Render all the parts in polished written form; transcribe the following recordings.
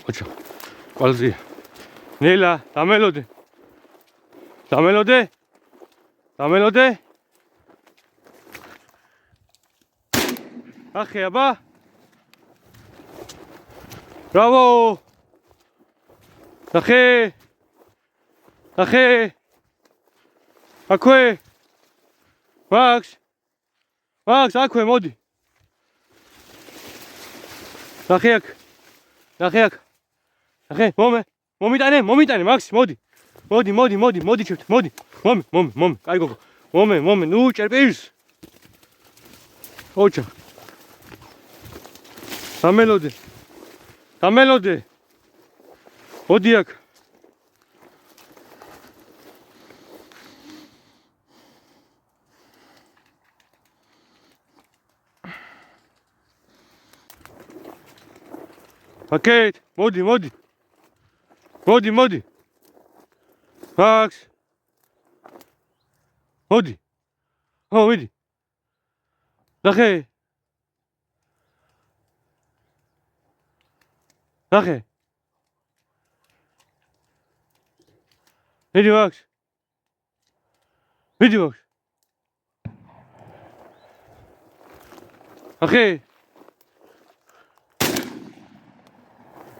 ოჩა ყალზია ნელა დამელოდე დამელოდე დამელოდე ახე აბა ბრავო ახე ახე აქვე მაქს მაქს აქვე მოდი ახე აქ ახე აქ ახე მომიტანე მომიტანე მაქს მოდი მოდი მოდი მოდი მოდი ჩერთ მოდი მომე კაი გოგო მომე ნუ ჭერპირს ოჩა დამელოდე დამელოდე მოდი აქ აკეთ მოდი მოდი მოდი მოდი მაქს მოდი მიდი ნახე ნახე მიდი მაქს მიდი მაქს ნახე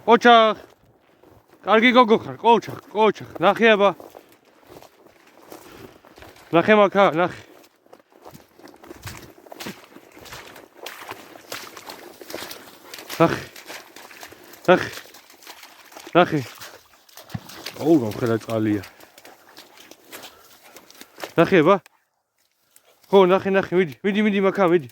ოჩახ კარგი გოგო ხარ ყოჩახ ნახე აბა ნახე მაქა ნახე ნახე ოუ გამხედა წყალია ნახე აბა ხო ნახე მიდი მაქა მიდი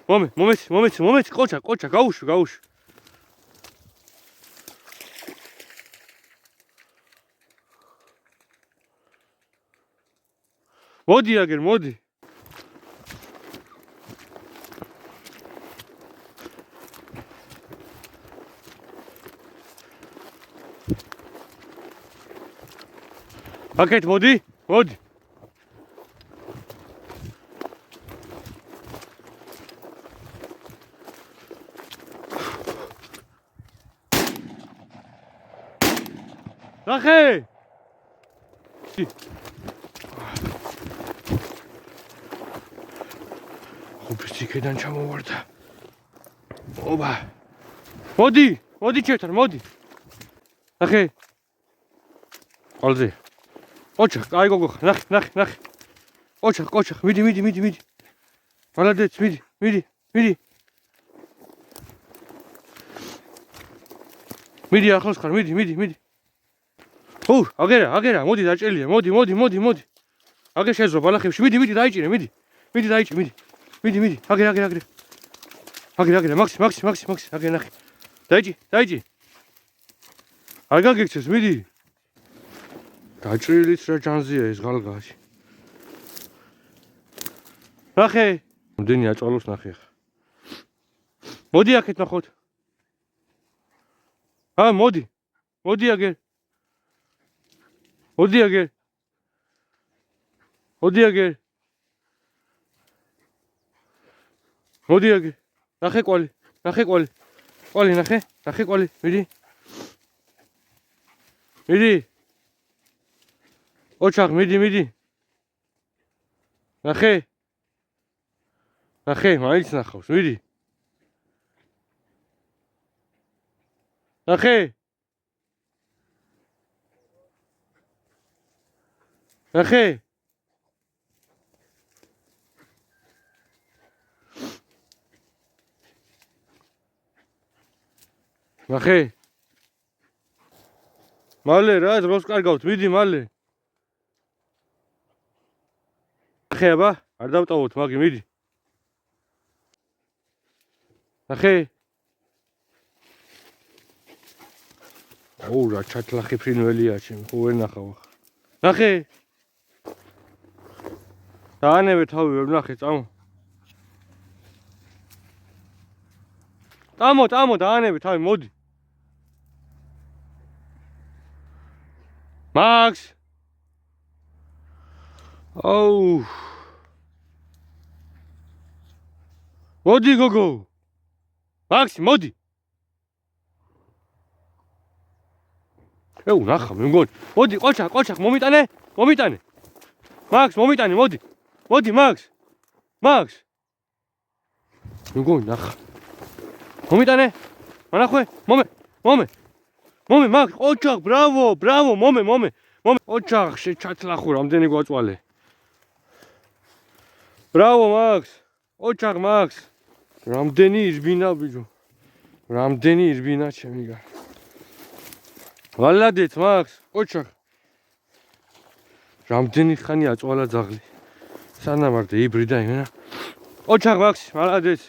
მომეც ყოჩა გაუშ მოდი აგერ მოდი აკეთ მოდი ნახე ხუბისიქედან ჩამოვარდა ობა მოდი ჩერტარ მოდი ნახე ყალზე ოჩახ კაი გოგო ნახე ოჩახ მიდი მალადეც მიდი ახლოს ხარ მიდი ო აგერა მოდი დაჭერილია მოდი აგერ შეზო ბალახებში მიდი დაიჭირე მიდი აგერ მაქსი აგერ ნახე დაიჭი არ გაგიქცეს მიდი დაჭრილიც რა ჯანზია ეს ღალგაში ნახე მომდენი აწვალოს ნახე ხა მოდი აქეთ ნახოთ მოდი აგერ ნახე კვალი ნახე კვალი მიდი ოჩახ მიდი ნახე მაინც ნახავს მიდი ნახე მალე რა დროს კარგავთ მიდი მალე ნახე აბა არ დავტოვოთ მაგი მიდი ნახე ოუ რა ჩათლახი ფრინველია ჩემი ხო ვერ ნახავ ნახე დაანებე თავი ვერ ნახე წამო დაანებე თავი მოდი მაქს ოუ მოდი გოგო მაქსი, მოდი. ეუ, ნახა, მე მგონი. მოდი, ყოჩახ, მომიტანე. მაქს, მომიტანე, მოდი. მოდი, მაქს. მე მგონი, ნახა. მომიტანე. მანახვე, მომე, მაქს, ყოჩახ, ბრავო, მომე. ყოჩახ, შეჩათლახო, რამდენი გვაწვალე. ბრავო, მაქს. ყოჩახ, მაქს. რამდენი ირბინა, ბიჭო. რამდენი ირბინა ჩემი გარ. ვალადეთ, მაქს, ყოჩახ. რამდენი ხანი აწვალა ძაღლი. სანამ არ დაიბრიდა იმენა. ყოჩახ, მაქს, ვალადეთ.